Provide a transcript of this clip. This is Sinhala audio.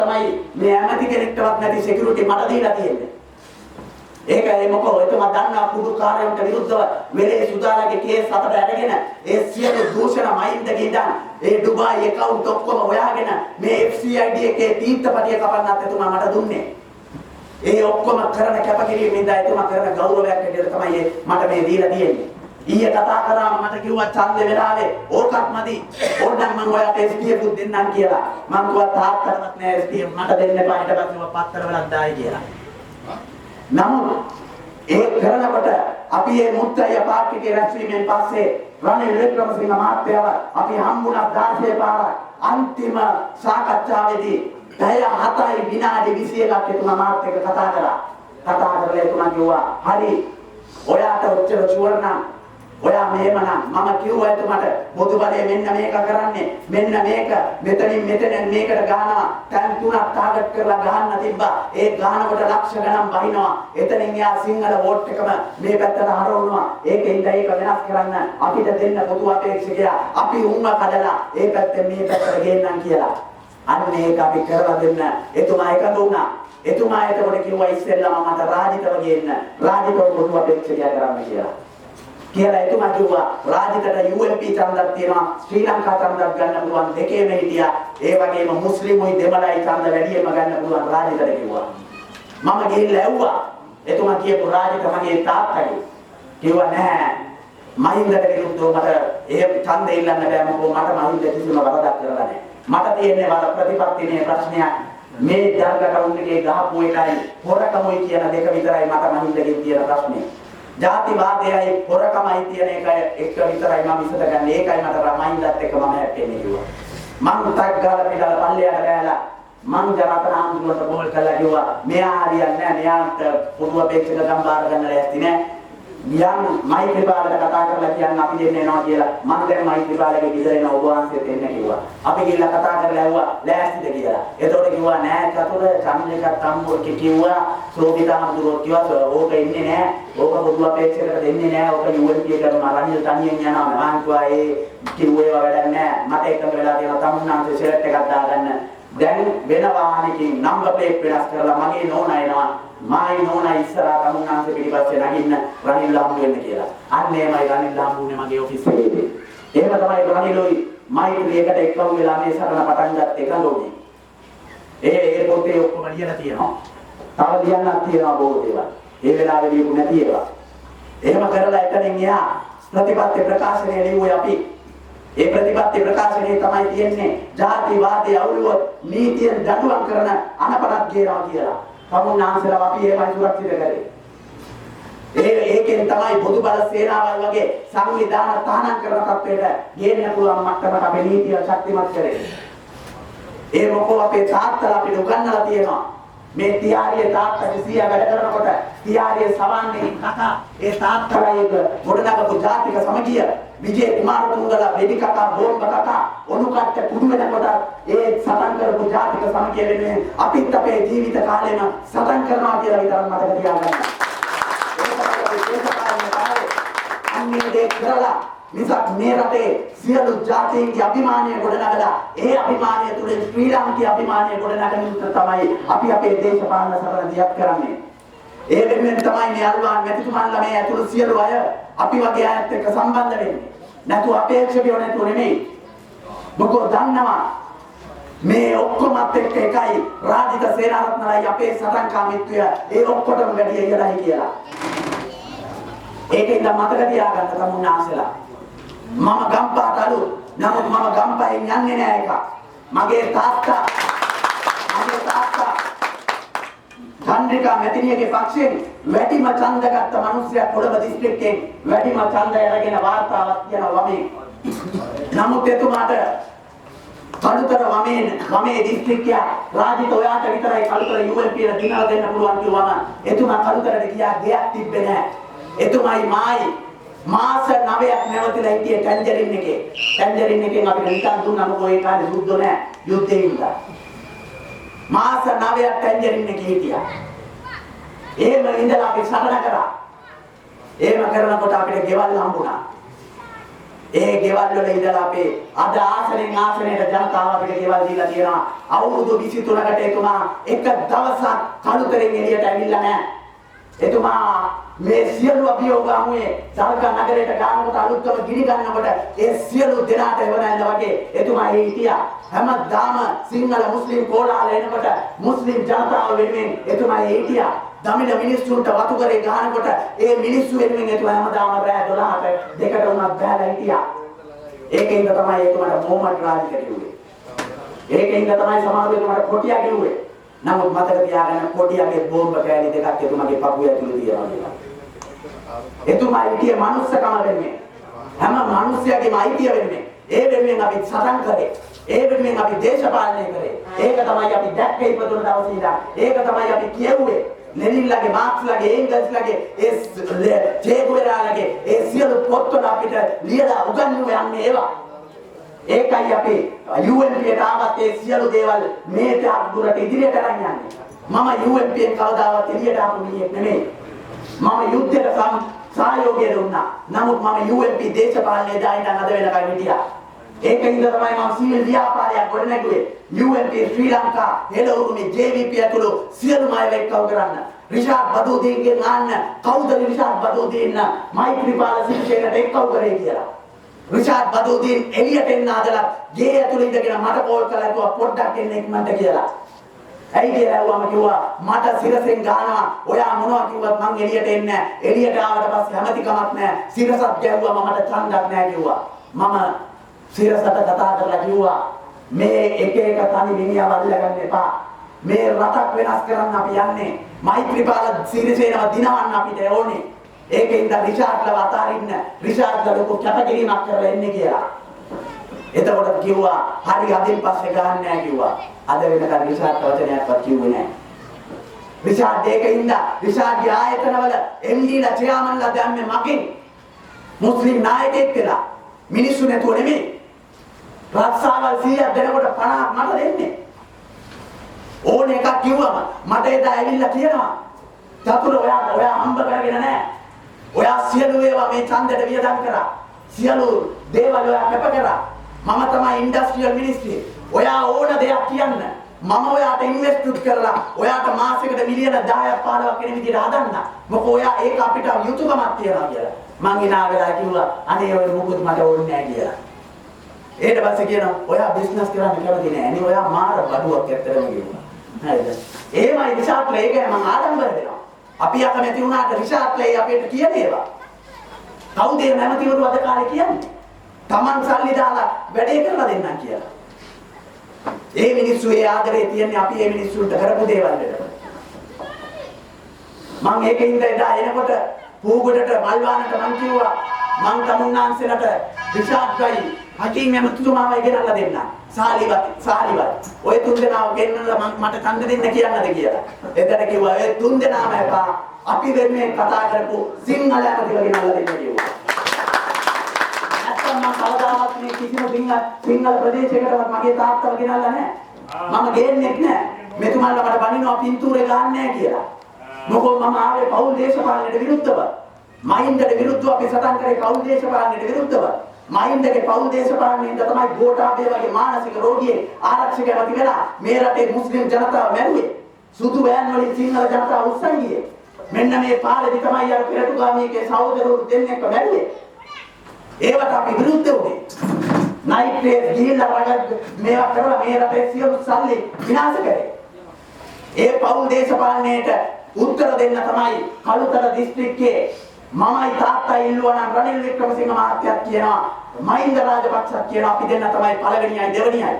තමයි මේ ඇමති කෙනෙක්ටවත් නැති සිකියුරිටි මට දීලා තියෙන්නේ. ඒක මොකෝ එතුමා දන්නා කුඩු කාර්යයන්ට විරුද්ධව වෙලේ සුදාලගේ කේස් අතට අරගෙන ඒ සියලු දූෂණ මයින්දගේ ඉඳන් ඒ ඩුබායි account ඔක්කොම හොයාගෙන මේ FCID එකේ තීර්ථපටිය කපන්නත් එතුමා මට දුන්නේ. ඒ ඔක්කොම කරන කැපකිරීමෙන්ද එතුමා කරන ගෞරවයක් විදිහට තමයි මට මේ දීලා තියෙන්නේ. ඊයේ කතා කරාම මට කිව්වා ඡන්දේ වෙලාවේ ඕකත් මදි. ඕනනම් මම ඔයාට SPF උත් දෙන්නම් කියලා. මම කිව්වා තාත්තටවත් නෑ SPF මට දෙන්න එපා ඊට පස්සේ පත්තර වලක් දායි කියලා. නමුත් ඒ කරනකොට අපි මේ මුත්තය පාර්ටිකේ රැස්වීමෙන් පස්සේ රනිල් වික්‍රමසිංහ මහත්තයාව අපි හම්බුණා 16 පාරක් අන්තිම සාකච්ඡාවේදී පැය 7යි විනාඩි 21ක් එතුමා මාත් එක්ක කතා කරලා එතුමා කිව්වා හරි ඔයාට ඔච්චර ෂුවර් නම් ඔයා මෙහෙමනම් මම කිව්වා එතුමාට පොදුබලයේ මෙන්න මේක කරන්නේ මෙන්න මේක මෙතනින් මෙතෙන් මේකට ගහනවා තැන් තුනක් ටාගට් කරලා ගහන්න තිබ්බා ඒ ගහනකොට ලක්ෂ ගණන් බහිනවා එතනින් යා සිංහල වෝට් එකම මේ පැත්තට හරවනවා ඒකෙන්ද ඒක වෙනස් කරන්න අපිට දෙන්න පොදු අපේක්ෂකයා අපි උන්ව කඩලා ඒ පැත්තෙන් මේ පැත්තට ගේන්නම් කියලා අන්න ඒක අපි කරලා දෙන්න එතුමා එකතු වුණා එතුමා එතකොට කිව්වා ඉස්සෙල්ලාම මට රාජිතව ගේන්න රාජිතව පොදු අපේක්ෂකයා කරන්න කියලා එතුමා කිව්වා රාජිතට UMP ඡන්දක් තියෙනවා ශ්‍රී ලංකා ඡන්දක් ගන්න පුළුවන් දෙකේම හිටියා ඒ වගේම මුස්ලිමුයි දෙමළයි ඡන්ද වැඩියෙන්ම ගන්න පුළුවන් රාජිතට කිව්වා මම ගිහිල්ලා ඇව්වා එතුමා කියපු රාජිත මගේ තාත්තගේ කිව්වා නෑ මහින්දට විරුද්ධව මට ඒ ඡන්ද ඉල්ලන්න බෑ මොකෝ මට මහින්ද කිසිම වරදක් කරලා නෑ මට තියෙන්නේ වර ප්‍රතිපත්තිනේ ප්‍රශ්නයක් මේ ජර්ගකවුන් එකේ ගහපු එකයි හොරකමයි කියන දෙක විතරයි මට මහින්දගෙන් තියෙන ප්‍රශ්නේ ජාතිවාදයයි හොරකමයි තියෙන එක විතරයි මම ඉස්සරගන්නේ ඒකයි මට රමයින්දත් එක්ක මම හැප්පෙන්නේ කිව්වා මං ටක් ගාලා පිටලා පල්ලෙයට ගෑලා මං ජරතන ආන්දුරට බෝල් කළා කිව්වා මෙයා හරියන්නේ නැහැ මෙයාට පොදු අපේක්ෂක සම්බාර ගන්න ලෑස්ති නැහැ යම් මෛත්‍රීපාලට කතා කරලා කියන්න අපි දෙන්නේ නැහැ කියලා මම දැන් මෛත්‍රීපාලගේ ඉදිරියන ඔබ වහන්සේට එන්න කිව්වා අපි ගිහලා කතා කරලා ඇහුවා ලෑස්තිද කියලා එතකොට කිව්වා නෑ චතුර චන්ද්‍රිකා තම්බෝක කිව්වා සෝබිතාමඳුරෝ කිව්වා ඕක ඉන්නේ නෑ ඕක පොදු අපේක්ෂකට දෙන්නේ නෑ ඕක UNP එකට මරණිල් තනියෙන් යනවා මම කිව්වා ඒ කිව්වේ වැඩක් නෑ මට එකම වෙලා තියෙනවා තමුන්නාන්සේ ෂර්ට් එකක් දාගන්න දැන් වෙන වාහනකින් නම්බර් ප්ලේට් වෙනස් කරලා මගේ නෝනා එනවා මායි නෝනා ඉස්සරහා තමුන්නාන්සේ පිටිපස්සේ නගින්න රනිල් හම්බු වෙන්න කියලා. අන්න එමය රනිල් හම්බුනේ මගේ ඔෆිස් එකේදී. එහෙම තමයි රනිලෝයි මයිත්‍රි එකට එක්වම වෙලා මේ සරණ පටන් ගත්තේ කඳෝනේ. ඒ පොතේ ඔක්කොම ලියලා තියෙනවා. තව ලියන්නත් තියෙනවා බොහෝ දේවල්. ඒ වෙලාවේ ලියපු නැති ඒවා. එහෙම කරලා එතනින් එහා ප්‍රතිපත්ති ප්‍රකාශනය ලියුවේ අපි. ඒ ප්‍රතිපත්ති ප්‍රකාශනයේ තමයි තියෙන්නේ ජාතිවාදී අවුලුව නීතියෙන් දඬුවම් කරන අනපනත් ගේනවා කියලා. තමුන්නාන්සලා අපි ඒවයි සුරක්ෂිත කරේ. ඒකෙන් තමයි පොදු බල සේනාවල් වගේ සංවිධාන තහනම් කරන තත්ත්වයට ගේන්න පුළුවන් මට්ටමට අපේ නීතිය ශක්තිමත් කරේ. ඒ මොකෝ අපේ තාත්තලා අපිට උගන්වලා තියෙනවා. මේ තියාරියේ තාත්තගේ සීයා වැඩ කරනකොට තියාරියේ සවන්නේ කකා ඒ තාත්තලා ඒක ගොඩනගපු ජාතික සමගිය විජේ කුමාරතුංගලා වෙඩි කකා බෝම්බ කකා ඔනුකට්ට කුඩු වෙනකොට ඒ සටන් කරපු ජාතික සමගිය වෙනුවෙන් අපිත් අපේ ජීවිත කාලෙම සටන් කරනවා කියලා විතරක් මතක තියාගන්න. අන්නේ දේ කරලා මිසක් මේ රටේ සියලු ජාතීන්ගේ අභිමානය ගොඩනගලා ඒ අභිමානය තුළින් ශ්‍රී ලාංකික අභිමානය ගොඩනගන උත්තර තමයි අපි අපේ දේශපාලන සරණ දියත් කරන්නේ. ඒ වෙනුවෙන් තමයි මේ අරුවාන් මැතිතුමන්ලා මේ ඇතුළු සියලු අය අපි වගේ අයත් එක්ක සම්බන්ධ වෙන්නේ. නැතු අපේක්ෂකයෝ නැතුව නෙමෙයි. මොකෝ දන්නවා මේ ඔක්කොමත් එක්ක එකයි රාජිත සේනාරත්නලයි අපේ සටන්කාමීත්වය ඒ ඔක්කොටම වැඩි ඉහළයි කියලා. ඒකෙන්ද මතක තියාගන්න තමුන්නාන්සලා. මම ගම්පහට අලුත්. නමුත් මම ගම්පහෙන් යන්නේ නෑ එක. මගේ තාත්තා චන්ද්‍රිකා මැතිණියගේ පක්ෂයෙන් වැඩිම ඡන්ද ගත්ත මිනිස්සයා කොළඹ දිස්ත්‍රික්කයෙන් වැඩිම ඡන්ද අරගෙන වාර්තාවක් කියනවා වමේ. නමුත් එතුමාට කළුතර වමේ දිස්ත්‍රික්කය රාජිත ඔයාට විතරයි කළුතර UNP ට දිනලා දෙන්න පුළුවන් කිව්වම එතුමා කළුතරට ගියා දෙයක් තිබ්බේ නෑ. එතුමයි මායි මාස 9ක් නැවතිලා හිටියේ ටැන්ජරින් එකේ. ටැන්ජරින් එකෙන් අපිට නිකන් දුන්නා මොකෝ ඒ කාලේ සුද්ධ නෑ යුද්ධේ ඉඳලා. මාස 9ක් ටැන්ජරින් එකේ හිටියා. එහෙම ඉඳලා අපි සටන කරා. එහෙම කරනකොට අපිට ගෙවල් හම්බුණා. ඒ ගෙවල් වල ඉඳලා අපේ අද ආසනෙන් ආසනයට ජනතාව අපිට ගෙවල් දීලා තියෙනවා. අවුරුදු 23කට එතුමා එක දවසක් කළුතරෙන් එළියට ඇවිල්ලා නැහැ. එතුමා මේ සියලු අභියෝග අමුයේ සල්කා නගරයට ගානකොට අලුත්කම ගිනි ගන්නකොට ඒ සියලු දෙනාට එවනැල්ල වගේ එතුමා ඒ හිටියා. හැමදාම සිංහල මුස්ලිම් කෝලාහල එනකොට මුස්ලිම් ජනතාව වෙනුවෙන් එතුමා ඒ හිටියා. දමිළ මිනිස්සුන්ට වතු කරේ ගහනකොට ඒ මිනිස්සු වෙනුවෙන් එතුමා හැමදාම රෑ 12ට දෙකට උනත් බහැලා හිටියා. ඒකෙන්ද තමයි එතුමාට මොහමඩ් රාජික කිව්වේ. ඒකෙන්ද තමයි සමහරව එතුමාට කොටියා කිව්වේ. නමුත් මතක තියාගන්න කොටියාගේ බෝම්බ කෑලි දෙකක් එතුමාගේ පපුව ඇතුළේ තියෙනවා කියලා. එතුමා හිටියේ මනුස්සකම වෙන්නේ. හැම මිනිස්යාගේම අයිතිය වෙන්නේ. ඒ වෙනුවෙන් අපි සටන් කරේ. ඒ වෙනුවෙන් අපි දේශපාලනය කරේ. ඒක තමයි අපි දැක්කේ ඉපදුන දවසේ ඉඳන්. ඒක තමයි අපි කියුවේ. ලෙනින්ලගේ මාක්ස්ලගේ එංගල්ස්ලගේ ඒ චේගුවෙරාලගේ ඒ සියලු පොත්වල අපිට ලියලා උගන්වන්නේ යන්නේ ඒවා. ඒකයි අපි UNPට ආවත් ඒ සියලු දේවල් මේ තාක් දුරට ඉදිරියට අරන් යන්නේ. මම UNPෙන් කවදාවත් එළියට ආපු මිනිහෙක් නෙමෙයි. මම යුද්ධයට සහයෝගය දුන්නා. නමුත් මම UNP දේශපාලනයේ දායින් අද වෙනකන් හිටියා. ඒකින්ද තමයි මම සිවිල් ව්‍යාපාරයක් ගොඩනැගුවේ. UNP ශ්‍රී ලංකා හෙළවුරුමේ JVP ඇතුළු සියලුම අය එක්කව කරන්න. රිෂාඩ් බදූදීන්ගේ නාන්න කවුද රිෂාඩ් බදූදීන් මෛත්‍රීපාල සිරිසේනට එක්කව කරේ කියලා. රිෂාඩ් බදූදීන් එළියට එන්න ආදලා ගේ ඇතුළේ ඉඳගෙන මට කෝල් කළා කිව්වා පොඩ්ඩක් එන්න ඉක්මනට කියලා. ඇයි කියලා කිව්වා මට සිරසෙන් ගහනවා. ඔයා මොනවා කිව්වත් මං එළියට එන්නේ නැහැ. එළියට ආවට පස්සේ හැමති කමක් නැහැ. සිරසක් ගැව්වම මට ඡන්දක් නැහැ කිව්වා. මම සිරසට කතා කරලා කිව්වා මේ එක එක තනි මිනිහව අල්ලගන්න එපා. මේ රටක් වෙනස් කරන්න අපි යන්නේ. මෛත්‍රීපාල සිරිසේනව දිනවන්න අපිට ඕනේ. ඒකෙන්ද රිෂාඩ්ලව අතාරින්න. රිෂාඩ්ලා ලොකු කැපකිරීමක් කරලා එන්නේ කියලා. එතකොට කිව්වා හරි අදින් පස්සේ ගහන්නේ නැහැ කිව්වා. අද වෙනකන් රිෂාඩ් වචනයක්වත් කිව්වේ නැහැ. රිෂාඩ් ඒකින්ද රිෂාඩ්ගේ ආයතනවල එම්ඩීලා චෙයාමන්ලා දැම්මේ මකින් මුස්ලිම් නායකයෙක් කියලා. මිනිස්සු නැතුව නෙමෙයි. රස්සාවල් 100ක් දෙනකොට 50ක් මට දෙන්නේ. ඕන එකක් කිව්වම මට එදා ඇවිල්ලා කියනවා චතුර ඔයා හම්බ කරගෙන නැහැ. ඔයා සියලු ඒවා මේ ඡන්දයට වියදම් කරා. සියලු දේවල් ඔයා කැප කරා. මම තමයි ඉන්ඩස්ට්‍රියල් මිනිස්ට්‍රි. ඔයා ඕන දෙයක් කියන්න. මම ඔයාට ඉන්වෙස්ට් කරලා ඔයාට මාසෙකට මිලියන 10ක් 15ක් වෙන විදිහට හදන්න. මොකද ඔයා ඒක අපිට යුතුයකමක් තියනවා කියලා. මං ඉනා වෙලා කිව්වා අනේ ඔය මොකුත් මට ඕනේ නැහැ කියලා. ඊට පස්සේ කියනවා ඔයා බිස්නස් කරන්න කැමති නැහැ. අනේ ඔයා මාර බඩුවක් ඇත්තටම කිව්වා. හරිද? එහෙමයි රිෂාඩ්ලා ඒක මම ආඩම්බර වෙනවා. අපි අකමැති වුණාට රිෂාඩ්ලා අපිට කියන ඒවා. කවුද ඒ නැමතිවරු අද කාලේ කියන්නේ? Taman සල්ලි දාලා වැඩේ කරලා දෙන්නම් කියලා. ඒ මිනිස්සු ඒ ආදරේ තියන්නේ අපි ඒ මිනිස්සුන්ට කරපු දේවල් වලට. මම ඒකින්ද එදා එනකොට පූගොඩට මල්වානට මං කිව්වා මං තමුන්නාන්සලට රිෂාඩ්ගයි හකීම් එමතුමාවයි ගෙනල්ලා දෙන්න. සාලිවත් ඔය තුන් දෙනාව ගෙන්නලා මට ඡන්ද දෙන්න කියන්නද කියලා. එතන කිව්වා ඒ තුන් දෙනාම එපා අපි වෙනුවෙන් කතා කරපු සිංහල ඇමතිව ගෙනල්ලා දෙන්න කිව්වා. නැත්තම් මම කවදාවත් මේ කිසිම සිංහල ප්‍රදේශයකටවත් මගේ තාත්තව ගෙනල්ලා නැහැ. මම ගේන්නෙත් නැහැ. මෙතුමාලා මට බනිනවා පින්තූරේ ගන්න නැහැ කියලා. මොකද මම ආවේ පෞල් දේශපාලනයට විරුද්ධව. මහින්දට විරුද්ධව අපි සටන් කරේ පෞල් දේශපාලනයට විරුද්ධව. මහින්දගේ පෞල් දේශපාලනයෙන් තමයි ගෝඨාභය වගේ මානසික රෝගියෙක් ආරක්ෂක ඇමති වෙලා මේ රටේ මුස්ලිම් ජනතාව මැරුවේ. සුදු වෑන් වලින් සිංහල ජනතාව උස්සන් ගියේ. මෙන්න මේ පාරේදී තමයි අර පෙරටුගාමියගේ සහෝදරවරු දෙන්නෙක්ව මැරුවේ. ඒවට අපි විරුද්ධ වුණේ. නයිට්‍රේට් ගිහිල්ලා රගත් මේවා කරලා මේ රටේ සියලු සල්ලි විනාශ කරේ. ඒ පෞල් දේශපාලනයට උත්තර දෙන්න තමයි කළුතර දිස්ත්‍රික්කයේ මමයි තාත්තයි ඉල්ලුවා නම් රනිල් වික්‍රමසිංහ මහත්තයා කියනවා මහින්ද රාජපක්ෂ කියනවා අපි දෙන්න තමයි පළවෙනියයි දෙවෙනියයි